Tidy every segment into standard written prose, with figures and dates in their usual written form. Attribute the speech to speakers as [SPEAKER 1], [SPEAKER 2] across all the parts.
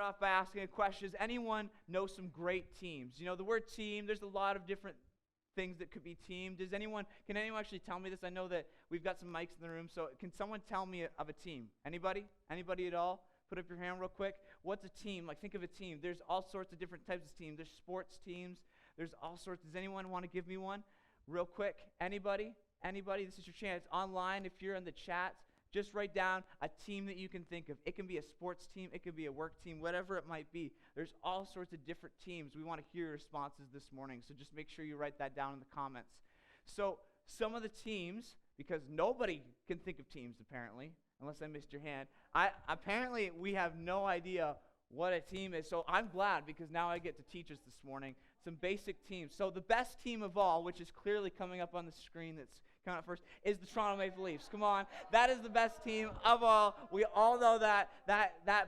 [SPEAKER 1] off by asking a question. Does anyone know some great teams? You know, the word team, there's a lot of different things that could be team. Can anyone actually tell me this? I know that we've got some mics in the room, so can someone tell me of a team? Anybody? Anybody at all? Put up your hand real quick. What's a team? Like, think of a team. There's all sorts of different types of teams. There's sports teams. There's all sorts. Does anyone want to give me one real quick? Anybody? Anybody? This is your chance. Online, if you're in the chats, just write down a team that you can think of. It can be a sports team. It could be a work team, whatever it might be. There's all sorts of different teams. We want to hear your responses this morning, so just make sure you write that down in the comments. So some of the teams, because nobody can think of teams apparently, unless I missed your hand. Apparently we have no idea what a team is, so I'm glad because now I get to teach us this morning some basic teams. So the best team of all, which is clearly coming up on the screen that's coming up first, is the Toronto Maple Leafs. Come on, that is the best team of all. We all know that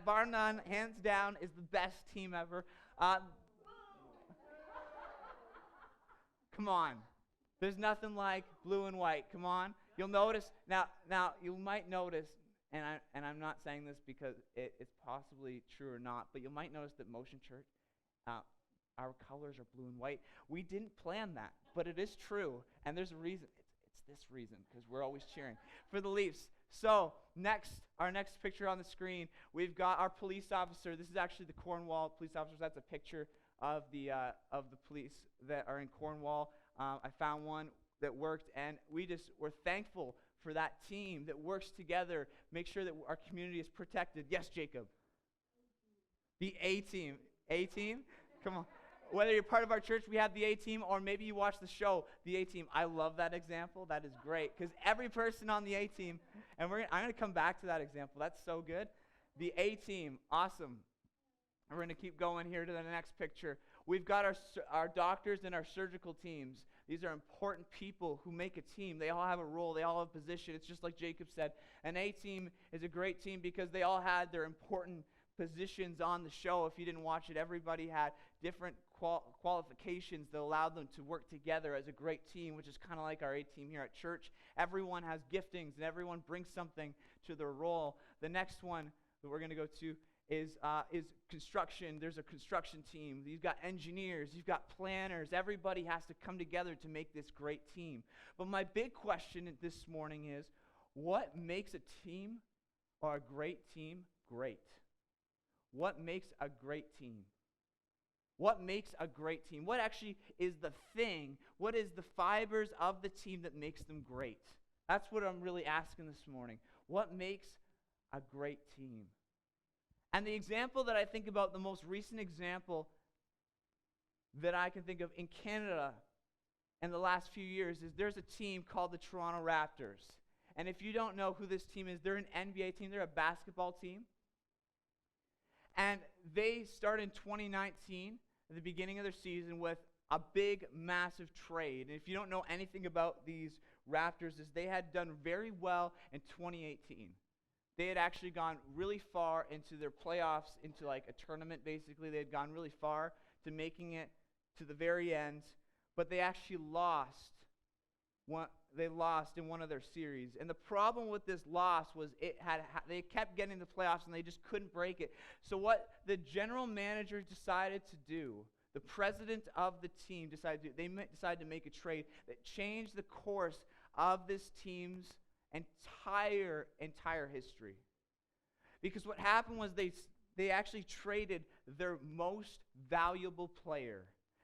[SPEAKER 1] bar none, hands down, is the best team ever. Come on, there's nothing like blue and white. Come on, you'll notice now. You might notice, and I'm not saying this because it's possibly true or not, but you might notice that Motion Church, our colors are blue and white. We didn't plan that, but it is true, and there's a reason. It's this reason, because we're always cheering for the Leafs. So our next picture on the screen, we've got our police officer. This is actually the Cornwall police officers. That's a picture of the police that are in Cornwall. I found one that worked, and we're thankful for that team that works together, make sure that our community is protected. Yes, Jacob? The A-team. A-team? Come on. Whether you're part of our church, we have the A-team, or maybe you watch the show, the A-team. I love that example. That is great, because every person on the A-team, and I'm going to come back to that example. That's so good. The A-team, awesome. And we're going to keep going here to the next picture. We've got our doctors and our surgical teams. These are important people who make a team. They all have a role. They all have a position. It's just like Jacob said. An A-team is a great team because they all had their important positions on the show. If you didn't watch it, everybody had different qualifications that allowed them to work together as a great team, which is kind of like our A-team here at church. Everyone has giftings, and everyone brings something to their role. The next one that we're going to go to is construction. There's a construction team. You've got engineers. You've got planners. Everybody has to come together to make this great team. But my big question this morning is, what makes a team or a great team great? What makes a great team? What makes a great team? What actually is the thing? What is the fibers of the team that makes them great? That's what I'm really asking this morning. What makes a great team? And the example that I think about, the most recent example that I can think of in Canada in the last few years, is there's a team called the Toronto Raptors. And if you don't know who this team is, they're an NBA team. They're a basketball team. And they started in 2019, at the beginning of their season, with a big, massive trade. And if you don't know anything about these Raptors, is they had done very well in 2018. They had actually gone really far into their playoffs, into like a tournament basically. They had gone really far to making it to the very end, but they actually lost. They lost in one of their series. And the problem with this loss was they kept getting the playoffs and they just couldn't break it. So what the general manager decided to do, the president of the team decided to make a trade that changed the course of this team's entire history. Because what happened was they actually traded their most valuable player.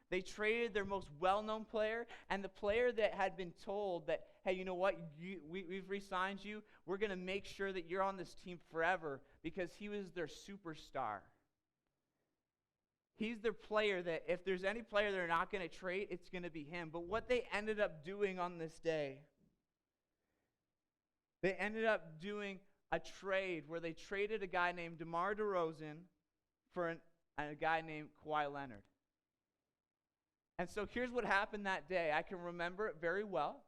[SPEAKER 1] They traded their most well-known player, and the player that had been told that, hey, you know what, we've re-signed you, we're going to make sure that you're on this team forever, because he was their superstar. He's their player that if there's any player they're not going to trade, it's going to be him. But what they ended up doing on this day, they ended up doing a trade where they traded a guy named DeMar DeRozan for a guy named Kawhi Leonard. And so here's what happened that day. I can remember it very well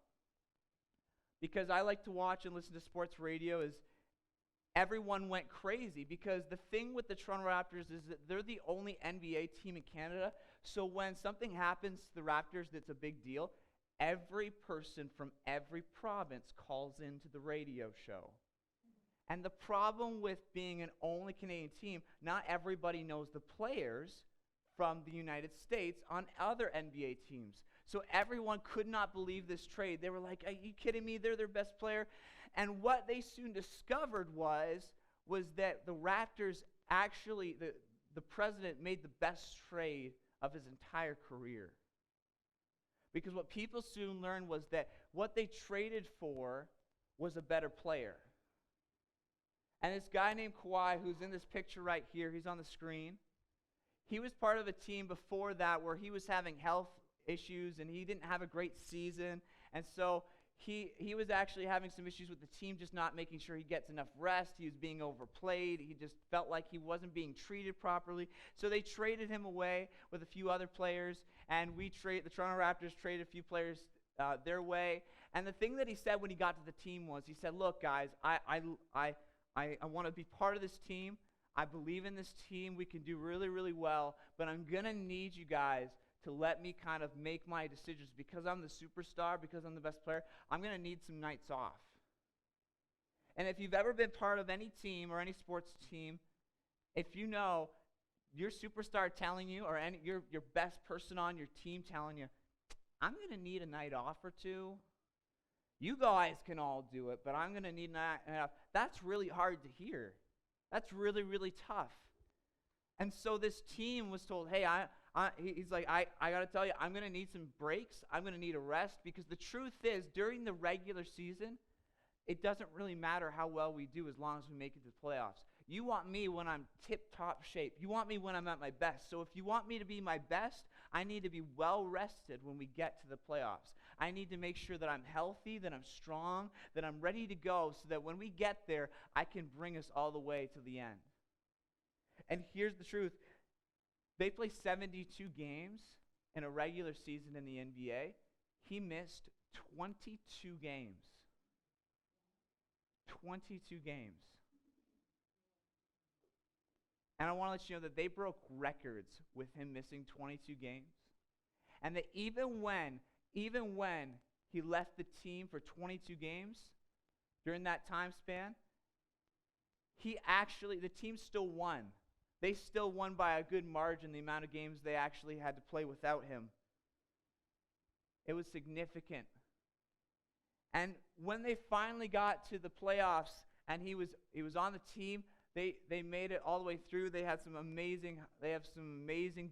[SPEAKER 1] because I like to watch and listen to sports radio. Is everyone went crazy because the thing with the Toronto Raptors is that they're the only NBA team in Canada. So when something happens to the Raptors that's a big deal, every person from every province calls into the radio show. And the problem with being an only Canadian team, not everybody knows the players from the United States on other NBA teams. So everyone could not believe this trade. They were like, are you kidding me? They're their best player. And what they soon discovered was that the Raptors actually, the president made the best trade of his entire career. Because what people soon learned was that what they traded for was a better player. And this guy named Kawhi, who's in this picture right here, he's on the screen, he was part of a team before that where he was having health issues and he didn't have a great season. And so he was actually having some issues with the team, just not making sure he gets enough rest. He was being overplayed. He just felt like he wasn't being treated properly. So they traded him away with a few other players, and the Toronto Raptors traded a few players their way. And the thing that he said when he got to the team was, he said, look, guys, I want to be part of this team. I believe in this team. We can do really, really well, but I'm going to need you guys to let me kind of make my decisions. Because I'm the superstar, because I'm the best player, I'm going to need some nights off. And if you've ever been part of any team or any sports team, if you know your superstar telling you, or your best person on your team telling you, I'm going to need a night off or two. You guys can all do it, but I'm going to need a night off. That's really hard to hear. That's really, really tough. And so this team was told, hey, he's like, I got to tell you, I'm going to need some breaks. I'm going to need a rest, because the truth is, during the regular season, it doesn't really matter how well we do as long as we make it to the playoffs. You want me when I'm tip-top shape. You want me when I'm at my best. So if you want me to be my best, I need to be well-rested when we get to the playoffs. I need to make sure that I'm healthy, that I'm strong, that I'm ready to go, so that when we get there, I can bring us all the way to the end. And here's the truth. They play 72 games in a regular season in the NBA. He missed 22 games. 22 games. And I want to let you know that they broke records with him missing 22 games. And that even when he left the team for 22 games, during that time span, the team still won. They still won by a good margin the amount of games they actually had to play without him. It was significant. And when they finally got to the playoffs and he was on the team, they made it all the way through. They have some amazing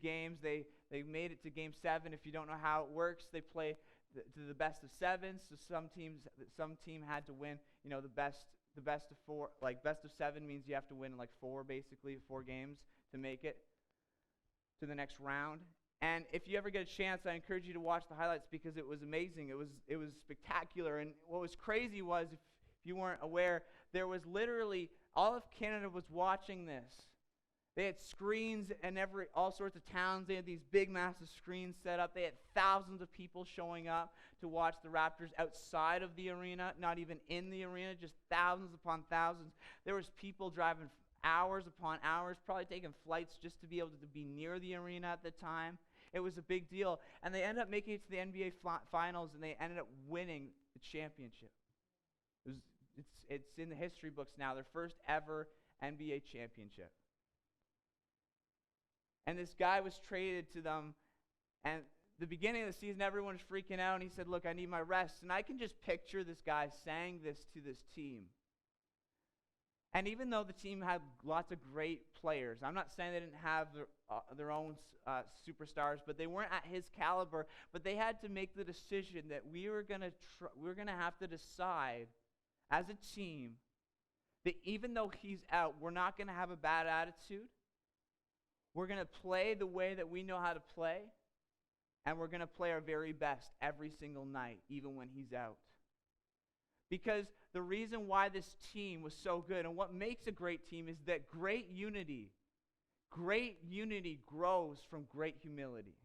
[SPEAKER 1] games. They made it to game 7. If you don't know how it works, they play to the best of 7. So some team had to win, the best of 4. Like best of 7 means you have to win like 4 games to make it to the next round. And if you ever get a chance, I encourage you to watch the highlights, because it was amazing. It was spectacular. And what was crazy was, if you weren't aware, there was literally all of Canada was watching this. They had screens in all sorts of towns. They had these big, massive screens set up. They had thousands of people showing up to watch the Raptors outside of the arena, not even in the arena, just thousands upon thousands. There was people driving hours upon hours, probably taking flights just to be able to be near the arena at the time. It was a big deal. And they ended up making it to the NBA Finals, and they ended up winning the championship. It's in the history books now, their first ever NBA championship. And this guy was traded to them, and the beginning of the season, everyone was freaking out, and he said, look, I need my rest. And I can just picture this guy saying this to this team. And even though the team had lots of great players, I'm not saying they didn't have their own superstars, but they weren't at his caliber, but they had to make the decision that we were going to have to decide as a team that even though he's out, we're not going to have a bad attitude. We're going to play the way that we know how to play, and we're going to play our very best every single night, even when he's out. Because the reason why this team was so good, and what makes a great team, is that great unity grows from great humility.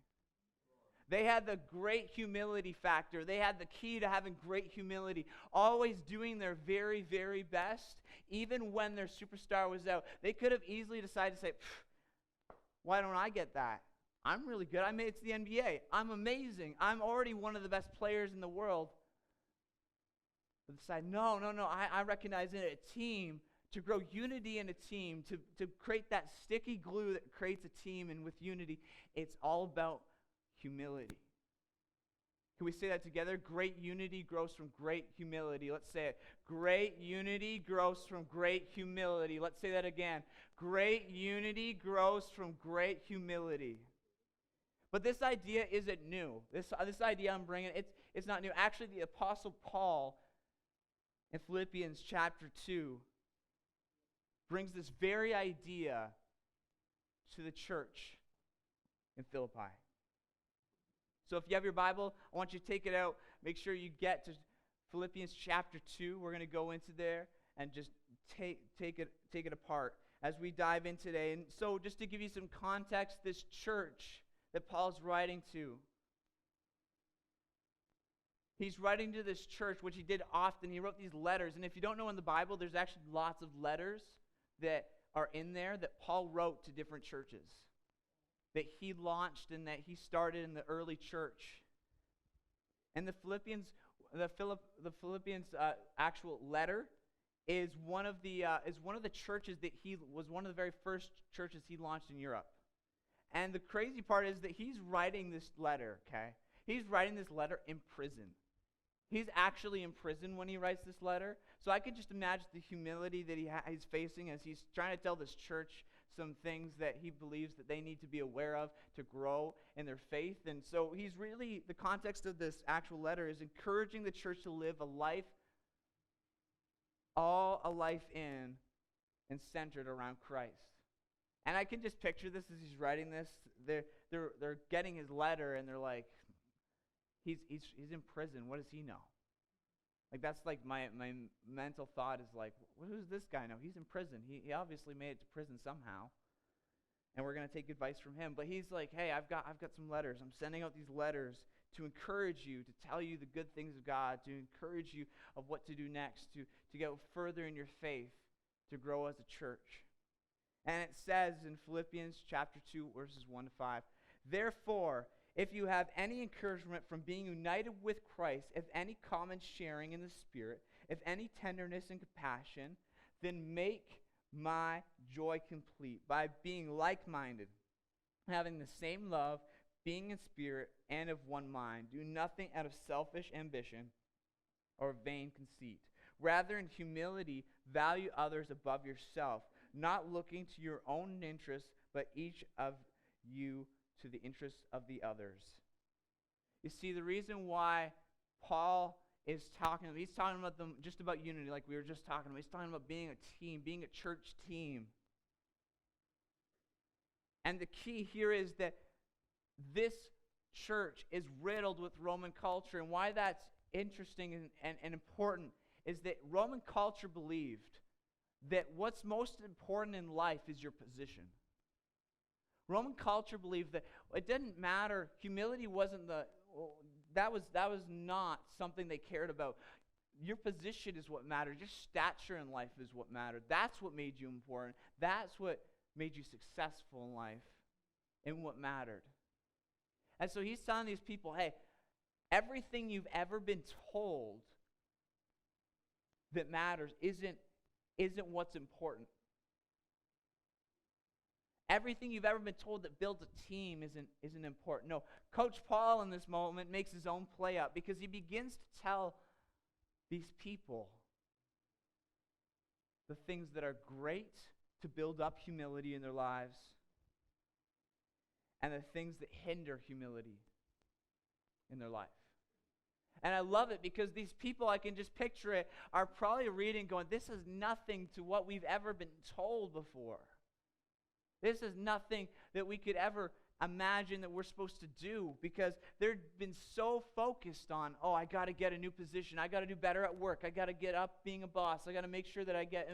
[SPEAKER 1] They had the great humility factor. They had the key to having great humility, always doing their very, very best, even when their superstar was out. They could have easily decided to say, why don't I get that? I'm really good. I made it to the NBA. I'm amazing. I'm already one of the best players in the world. But decide, no, I recognize in a team to grow unity in a team, to create that sticky glue that creates a team, and with unity, it's all about humility. Can we say that together? Great unity grows from great humility. Let's say it. Great unity grows from great humility. Let's say that again. Great unity grows from great humility. But this idea isn't new. This idea I'm bringing, it's not new. Actually, the Apostle Paul in Philippians chapter 2 brings this very idea to the church in Philippi. So if you have your Bible, I want you to take it out. Make sure you get to Philippians chapter 2. We're going to go into there and just take it apart as we dive in today. And so just to give you some context, this church that Paul's writing to, he's writing to this church, which he did often. He wrote these letters. And if you don't know in the Bible, there's actually lots of letters that are in there that Paul wrote to different churches, that he launched and that he started in the early church. And the Philippians actual letter is one of the churches that he was one of the very first churches he launched in Europe. And the crazy part is that he's writing this letter, okay? He's writing this letter in prison. He's actually in prison when he writes this letter. So I could just imagine the humility that he's facing as he's trying to tell this church some things that he believes that they need to be aware of to grow in their faith. And so he's really, the context of this actual letter is encouraging the church to live a life in and centered around Christ. And I can just picture this as he's writing this. They're getting his letter and they're like, he's in prison. What does he know? Like, that's like my mental thought is like, what does this guy know? He's in prison. He obviously made it to prison somehow. And we're going to take advice from him. But he's like, hey, I've got some letters. I'm sending out these letters to encourage you, to tell you the good things of God, to encourage you of what to do next, to go further in your faith, to grow as a church. And it says in Philippians chapter 2, verses 1 to 5, therefore, if you have any encouragement from being united with Christ, if any common sharing in the Spirit, if any tenderness and compassion, then make my joy complete by being like-minded, having the same love, being in spirit and of one mind. Do nothing out of selfish ambition or vain conceit. Rather, in humility, value others above yourself, not looking to your own interests, but each of you to the interests of the others. You see, the reason why Paul is talking, he's talking about them just about unity, like we were just talking about. He's talking about being a team, being a church team. And the key here is that this church is riddled with Roman culture. And why that's interesting and important is that Roman culture believed that what's most important in life is your position. Roman culture believed that it didn't matter. Humility wasn't that was not something they cared about. Your position is what mattered. Your stature in life is what mattered. That's what made you important. That's what made you successful in life and what mattered. And so he's telling these people, hey, everything you've ever been told that matters isn't what's important. Everything you've ever been told that builds a team isn't important. No, Coach Paul in this moment makes his own play up because he begins to tell these people the things that are great to build up humility in their lives and the things that hinder humility in their life. And I love it because these people, I can just picture it, are probably reading going, this is nothing to what we've ever been told before. This is nothing that we could ever imagine that we're supposed to do because they've been so focused on, oh, I got to get a new position. I got to do better at work. I got to get up being a boss. I got to make sure that I get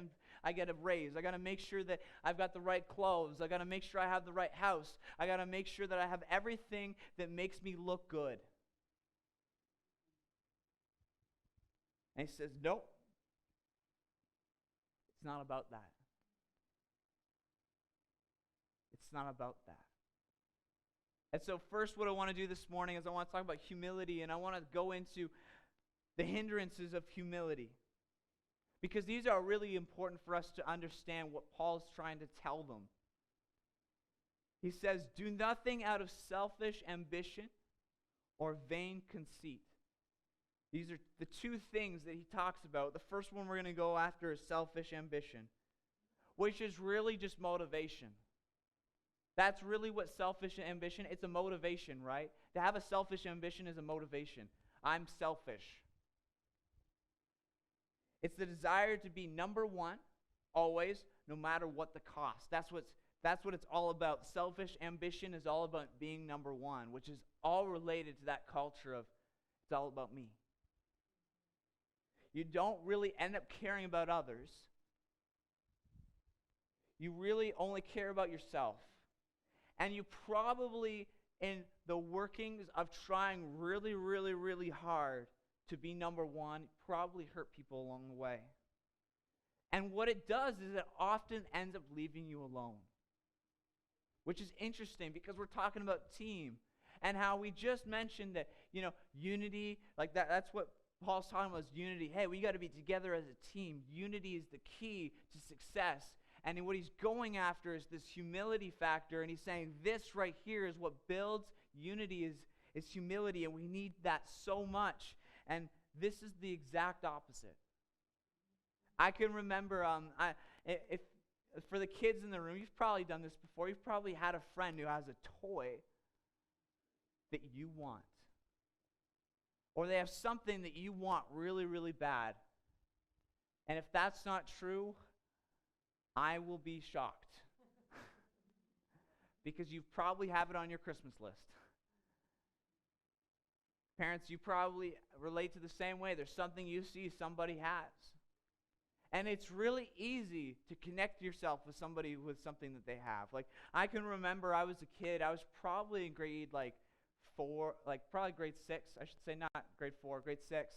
[SPEAKER 1] a raise. I got to make sure that I've got the right clothes. I got to make sure I have the right house. I got to make sure that I have everything that makes me look good. And he says, nope. It's not about that. It's not about that. And so first what I want to do this morning is I want to talk about humility, and I want to go into the hindrances of humility. Because these are really important for us to understand what Paul's trying to tell them. He says, do nothing out of selfish ambition or vain conceit. These are the two things that he talks about. The first one we're going to go after is selfish ambition, which is really just motivation. That's really what selfish ambition, it's a motivation, right? To have a selfish ambition is a motivation. I'm selfish. It's the desire to be number one, always, no matter what the cost. That's what it's all about. Selfish ambition is all about being number one, which is all related to that culture of it's all about me. You don't really end up caring about others. You really only care about yourself. And you probably, in the workings of trying really, really, really hard to be number one, probably hurt people along the way. And what it does is it often ends up leaving you alone. Which is interesting because we're talking about team. And how we just mentioned that, unity, like that's what Paul's talking about is unity. Hey, we got to be together as a team. Unity is the key to success. And what he's going after is this humility factor. And he's saying this right here is what builds unity is humility. And we need that so much. And this is the exact opposite. I can remember, if for the kids in the room, you've probably done this before. You've probably had a friend who has a toy that you want. Or they have something that you want really, really bad. And if that's not true, I will be shocked. Because you probably have it on your Christmas list. Parents, you probably relate to the same way. There's something you see somebody has. And it's really easy to connect yourself with somebody with something that they have. Like, I can remember I was a kid. I was probably in grade, probably grade 6. I should say not grade 4, grade 6.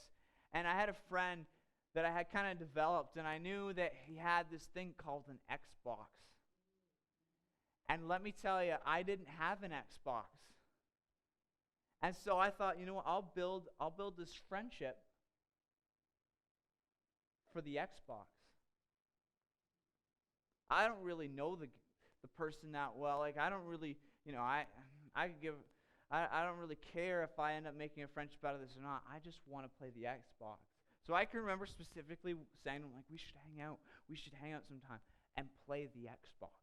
[SPEAKER 1] And I had a friend that I had kind of developed, and I knew that he had this thing called an Xbox. And let me tell you, I didn't have an Xbox. And so I thought, you know what, I'll build this friendship for the Xbox. I don't really know the person that well. Like, I don't really, I don't really care if I end up making a friendship out of this or not. I just want to play the Xbox. So I can remember specifically saying, like, we should hang out sometime and play the Xbox.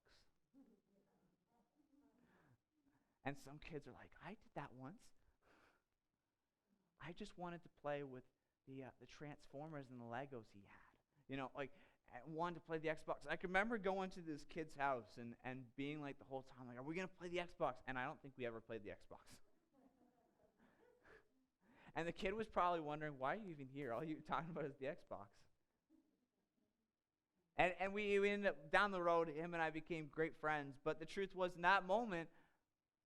[SPEAKER 1] And some kids are like, I did that once. I just wanted to play with the Transformers and the Legos he had. I wanted to play the Xbox. I can remember going to this kid's house and being like the whole time, like, are we going to play the Xbox? And I don't think we ever played the Xbox. And the kid was probably wondering, why are you even here? All you're talking about is the Xbox. And we ended up down the road, him and I became great friends. But the truth was, in that moment,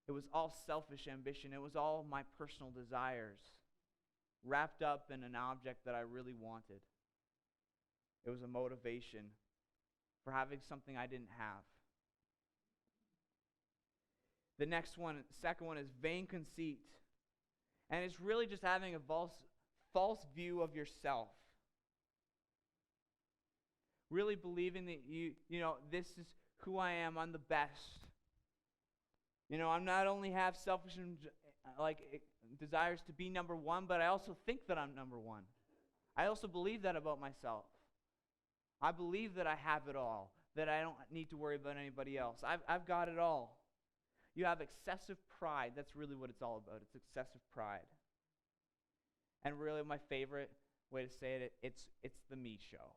[SPEAKER 1] it was all selfish ambition. It was all my personal desires wrapped up in an object that I really wanted. It was a motivation for having something I didn't have. The second one is vain conceit. And it's really just having a false view of yourself. Really believing that this is who I am, I'm the best. I'm not only have selfish desires to be number one, but I also think that I'm number one. I also believe that about myself. I believe that I have it all, that I don't need to worry about anybody else. I've got it all. You have excessive pride. That's really what it's all about. It's excessive pride. And really my favorite way to say it's the me show.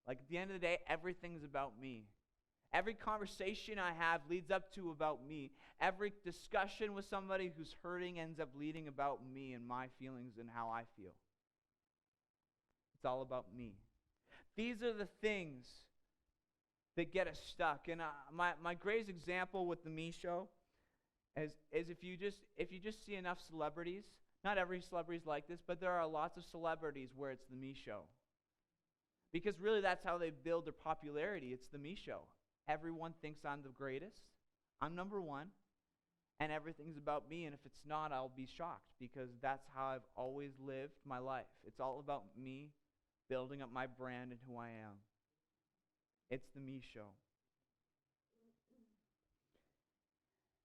[SPEAKER 1] Like, at the end of the day, everything's about me. Every conversation I have leads up to about me. Every discussion with somebody who's hurting ends up leading about me and my feelings and how I feel. It's all about me. These are the things that get us stuck. And my greatest example with the me show is if you just see enough celebrities. Not every celebrity is like this, but there are lots of celebrities where it's the me show. Because really that's how they build their popularity. It's the me show. Everyone thinks I'm the greatest. I'm number one. And everything's about me. And if it's not, I'll be shocked. Because that's how I've always lived my life. It's all about me, building up my brand and who I am. It's the me show.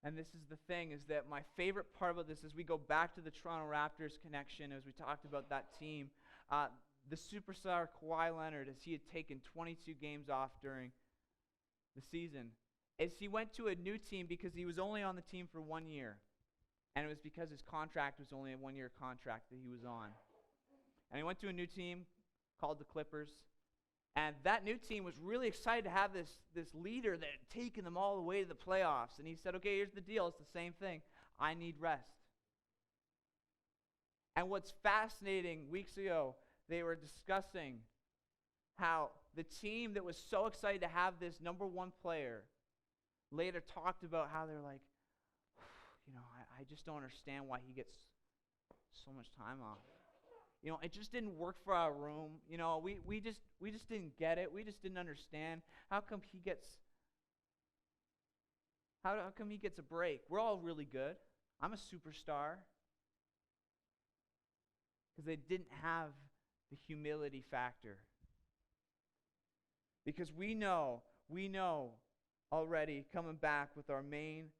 [SPEAKER 1] And this is the thing, is that my favorite part about this, as we go back to the Toronto Raptors connection, as we talked about that team, the superstar Kawhi Leonard, as he had taken 22 games off during the season, is he went to a new team because he was only on the team for 1 year. And it was because his contract was only a 1-year contract that he was on. And he went to a new team called the Clippers. And that new team was really excited to have this leader that had taken them all the way to the playoffs. And he said, okay, here's the deal. It's the same thing. I need rest. And what's fascinating, weeks ago, they were discussing how the team that was so excited to have this number one player later talked about how they're like, I just don't understand why he gets so much time off. It just didn't work for our room. We just didn't get it. We just didn't understand. How come he gets a break? We're all really good. I'm a superstar. Because they didn't have the humility factor. Because we know already, coming back with our main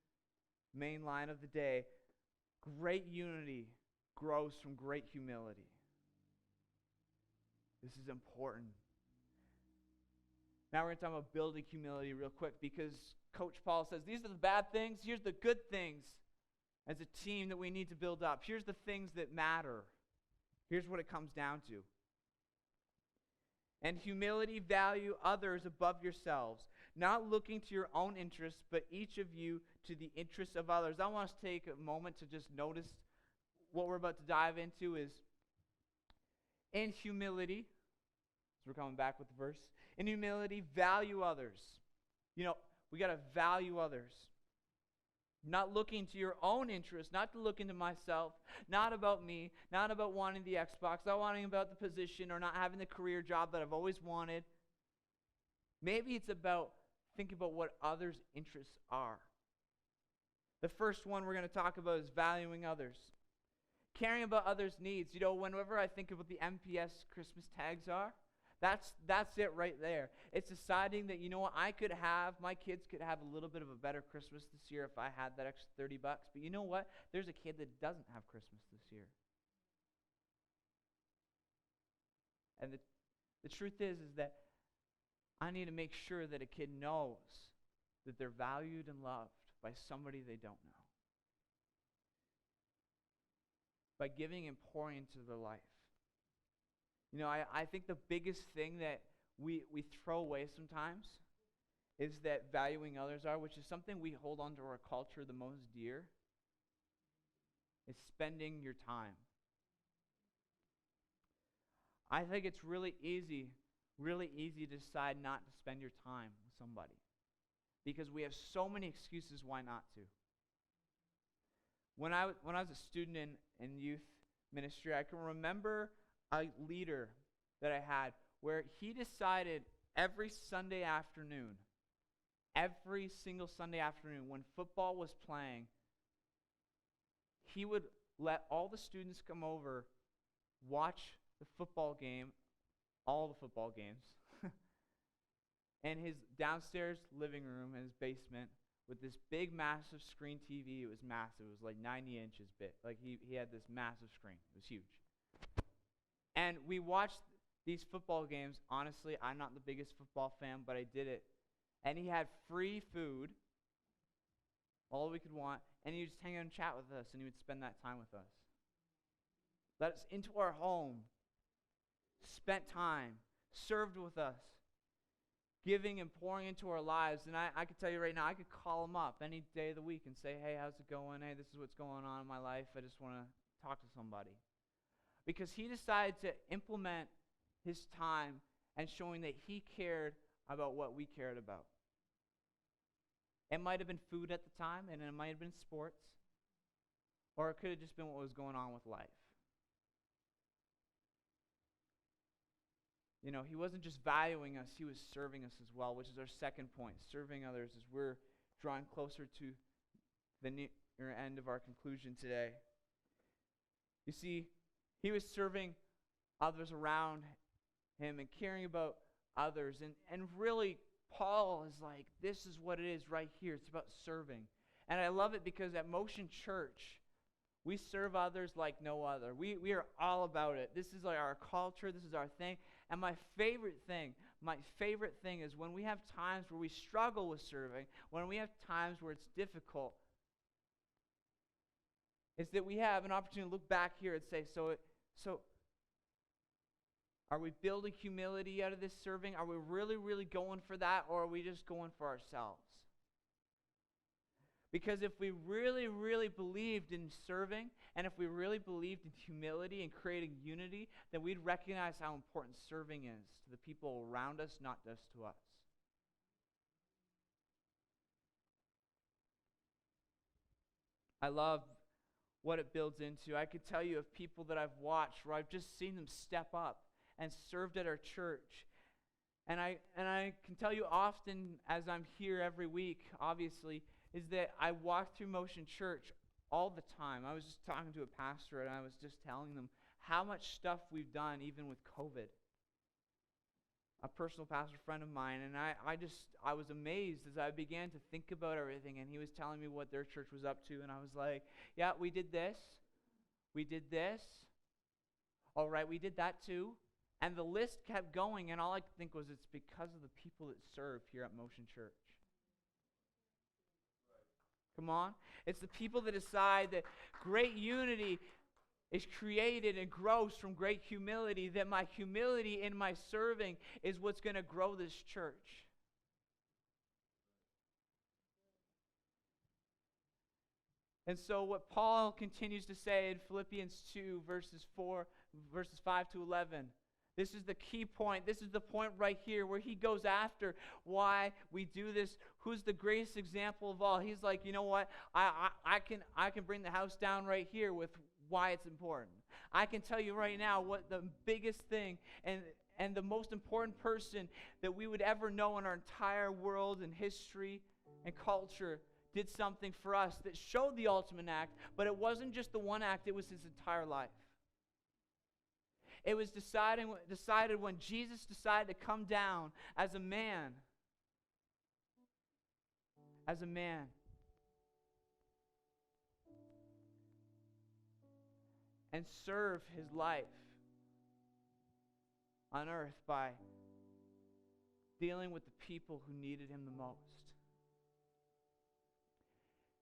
[SPEAKER 1] line of the day, great unity grows from great humility. This is important. Now we're going to talk about building humility real quick, because Coach Paul says these are the bad things. Here's the good things as a team that we need to build up. Here's the things that matter. Here's what it comes down to. And humility, value others above yourselves, not looking to your own interests, but each of you to the interests of others. I want us to take a moment to just notice what we're about to dive into is in humility. So we're coming back with the verse. In humility, value others. We got to value others. Not looking to your own interests, not to look into myself, not about me, not about wanting the Xbox, not wanting about the position or not having the career job that I've always wanted. Maybe it's about thinking about what others' interests are. The first one we're going to talk about is valuing others. Caring about others' needs. Whenever I think of what the MPS Christmas tags are, that's it right there. It's deciding that, my kids could have a little bit of a better Christmas this year if I had that extra $30. But you know what? There's a kid that doesn't have Christmas this year. And the truth is that I need to make sure that a kid knows that they're valued and loved by somebody they don't know. By giving and pouring into their life. I think the biggest thing that we throw away sometimes is that valuing others are, which is something we hold on to our culture the most dear, is spending your time. I think it's really easy to decide not to spend your time with somebody because we have so many excuses why not to. When I was a student in youth ministry, I can remember a leader that I had where he decided every single Sunday afternoon when football was playing, he would let all the students come over, watch the football game, all the football games, in his downstairs living room in his basement with this big, massive screen TV. It was massive. It was like 90 inches big. Like he had this massive screen. It was huge. And we watched these football games. Honestly, I'm not the biggest football fan, but I did it. And he had free food, all we could want, and he would just hang out and chat with us, and he would spend that time with us. Let us into our home, spent time, served with us, giving and pouring into our lives. And I could tell you right now, I could call him up any day of the week and say, hey, how's it going? Hey, this is what's going on in my life. I just want to talk to somebody. Because he decided to implement his time and showing that he cared about what we cared about. It might have been food at the time, and it might have been sports, or it could have just been what was going on with life. He wasn't just valuing us, he was serving us as well, which is our second point. Serving others as we're drawing closer to the near end of our conclusion today. You see, he was serving others around him and caring about others. And really, Paul is like, this is what it is right here. It's about serving. And I love it because at Motion Church, we serve others like no other. We are all about it. This is like our culture. This is our thing. And my favorite thing is when we have times where we struggle with serving, when we have times where it's difficult, is that we have an opportunity to look back here and say, so are we building humility out of this serving? Are we really, really going for that, or are we just going for ourselves? Because if we really, really believed in serving, and if we really believed in humility and creating unity, then we'd recognize how important serving is to the people around us, not just to us. I love what it builds into. I could tell you of people that I've watched where I've just seen them step up and served at our church. And I can tell you often as I'm here every week, obviously, is that I walk through Motion Church all the time. I was just talking to a pastor and I was just telling them how much stuff we've done even with COVID. A personal pastor friend of mine, and I was amazed as I began to think about everything, and he was telling me what their church was up to, and I was like, yeah, we did this, all right, we did that too, and the list kept going, and all I could think was it's because of the people that serve here at Motion Church. Come on. It's the people that decide that great unity is created and grows from great humility, that my humility in my serving is what's going to grow this church. And so what Paul continues to say in Philippians 2, verses 5 to 11, this is the key point. This is the point right here where he goes after why we do this. Who's the greatest example of all? He's like, you know what? I can bring the house down right here with why it's important. I can tell you right now what the biggest thing and the most important person that we would ever know in our entire world and history and culture did something for us that showed the ultimate act, but it wasn't just the one act, it was his entire life. It was decided when Jesus decided to come down as a man. As a man. And serve his life on earth by dealing with the people who needed him the most.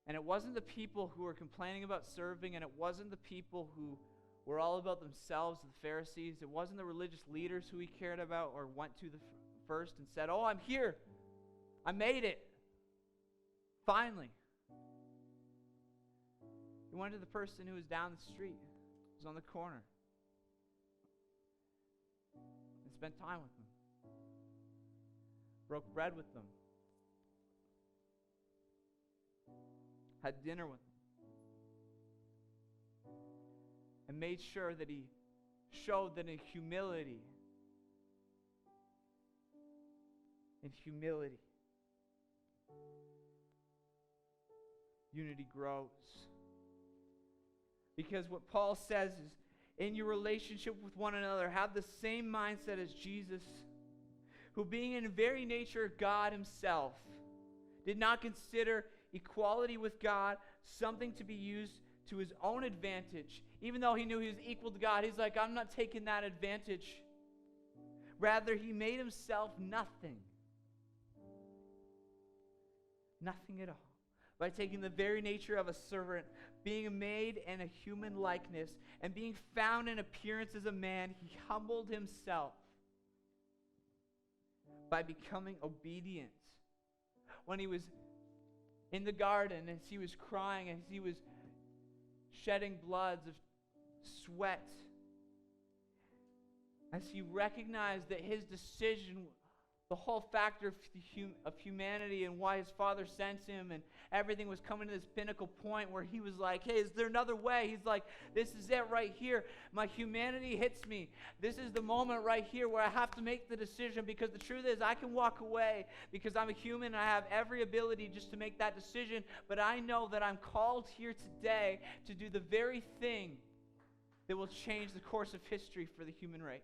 [SPEAKER 1] And it wasn't the people who were complaining about serving, and it wasn't the people who were all about themselves, the Pharisees. It wasn't the religious leaders who he cared about or went to the first and said, oh, I'm here. I made it. Finally. He went to the person who was down the street, who was on the corner, and spent time with them. Broke bread with them. Had dinner with them. And made sure that he showed that in humility, unity grows. Because what Paul says is, in your relationship with one another, have the same mindset as Jesus, who being in very nature God himself, did not consider equality with God something to be used to his own advantage. Even though he knew he was equal to God, he's like, I'm not taking that advantage. Rather, he made himself nothing. Nothing at all. By taking the very nature of a servant, being made in a human likeness, and being found in appearance as a man, he humbled himself by becoming obedient. When he was in the garden, as he was crying, as he was shedding bloods of sweat, as he recognized that his decision, the whole factor of humanity and why his Father sent him and everything was coming to this pinnacle point where he was like, hey, is there another way? He's like, this is it right here. My humanity hits me. This is the moment right here where I have to make the decision, because the truth is I can walk away because I'm a human and I have every ability just to make that decision, but I know that I'm called here today to do the very thing that will change the course of history for the human race.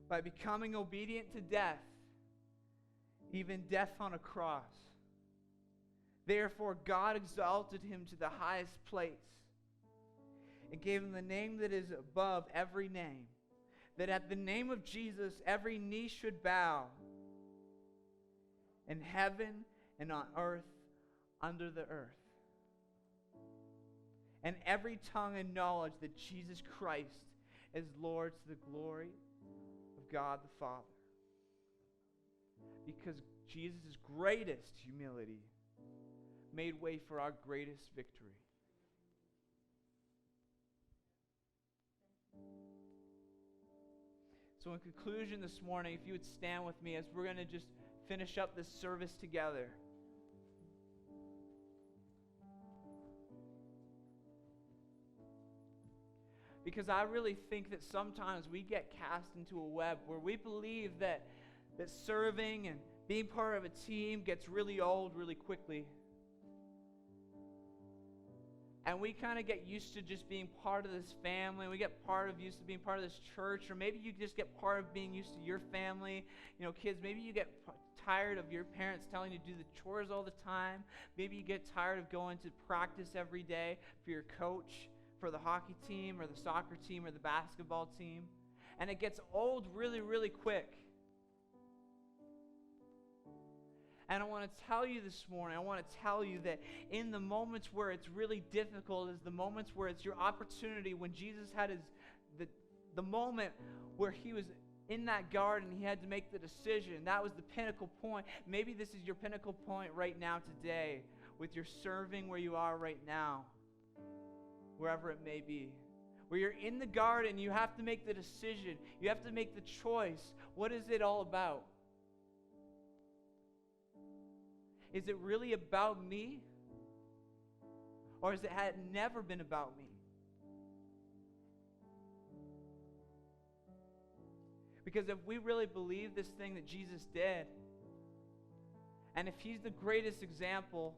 [SPEAKER 1] by becoming obedient to death, even death on a cross. Therefore, God exalted him to the highest place and gave him the name that is above every name, that at the name of Jesus every knee should bow, in heaven and on earth, under the earth, and every tongue acknowledge that Jesus Christ is Lord, to the glory of God the Father. Because Jesus' greatest humility made way for our greatest victory. So in conclusion this morning, if you would stand with me as we're going to just finish up this service together. Because I really think that sometimes we get cast into a web where we believe that serving and being part of a team gets really old really quickly. And we kind of get used to just being part of this family. We get used to being part of this church. Or maybe you just get part of being used to your family. You know, kids, maybe you get tired of your parents telling you to do the chores all the time. Maybe you get tired of going to practice every day for your coach, for the hockey team or the soccer team or the basketball team. And it gets old really, really quick. And I want to tell you this morning, that in the moments where it's really difficult is the moments where it's your opportunity. When Jesus had the moment where he was in that garden, he had to make the decision. That was the pinnacle point. Maybe this is your pinnacle point right now today with your serving where you are right now, wherever it may be. Where you're in the garden, you have to make the decision. You have to make the choice. What is it all about? Is it really about me? Or has it never been about me? Because if we really believe this thing that Jesus did, and if he's the greatest example,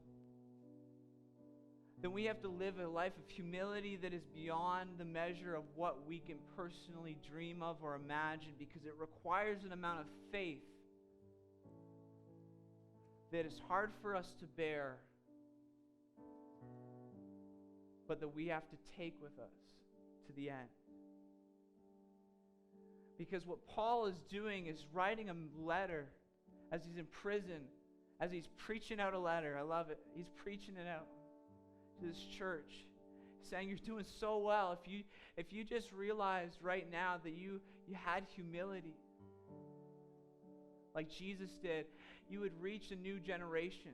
[SPEAKER 1] then we have to live a life of humility that is beyond the measure of what we can personally dream of or imagine, because it requires an amount of faith that is hard for us to bear, but that we have to take with us to the end. Because what Paul is doing is writing a letter as he's in prison, as he's preaching out a letter. I love it. He's preaching it out to this church, saying, you're doing so well. If you just realized right now that you had humility like Jesus did, you would reach a new generation.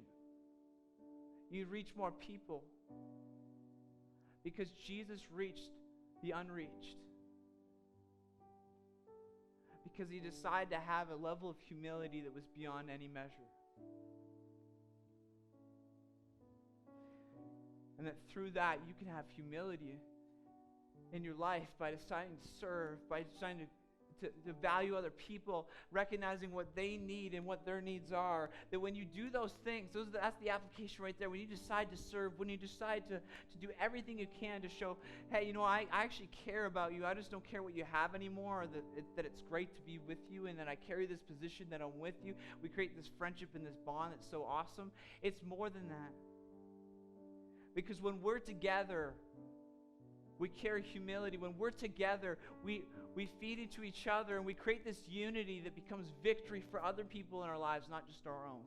[SPEAKER 1] You'd reach more people. Because Jesus reached the unreached. Because he decided to have a level of humility that was beyond any measure. And that through that, you can have humility in your life by deciding to serve, by deciding to value other people, recognizing what they need and what their needs are. That when you do those things, that's the application right there. When you decide to serve, when you decide to do everything you can to show, hey, I actually care about you. I just don't care what you have anymore, or that it's great to be with you, and that I carry this position that I'm with you. We create this friendship and this bond that's so awesome. It's more than that. Because when we're together, we carry humility. When we're together, we feed into each other, and we create this unity that becomes victory for other people in our lives, not just our own.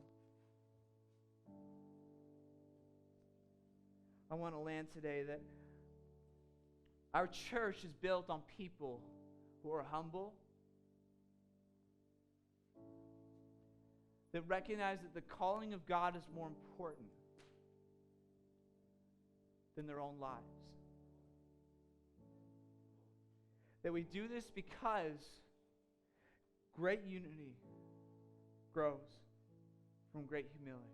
[SPEAKER 1] I want to land today that our church is built on people who are humble, that recognize that the calling of God is more important than their own lives. That we do this because great unity grows from great humility.